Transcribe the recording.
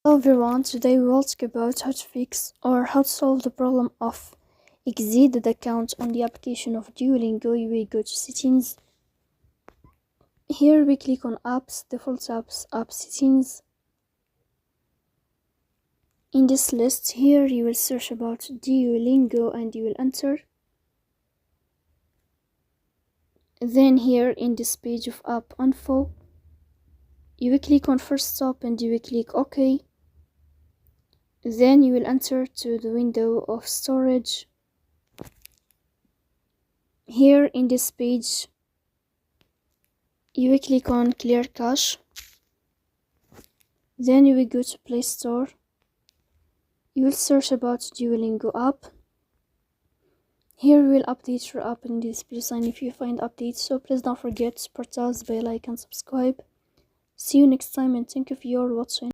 Hello everyone, today we will talk about how to fix or how to solve the problem of exceeded account on the application of Duolingo. You will go to settings. Here we click on apps, default apps, app settings. In this list here you will search about Duolingo and you will enter. Then here in this page of app info, you will click on first stop and you will click OK. Then you will enter to the window of storage. Here in this page, you will click on clear cache. Then you will go to Play Store. You will search about Duolingo app. Here we will update your app in this plus sign if you find updates. So please don't forget to support us by like and subscribe. See you next time and thank you for your watching.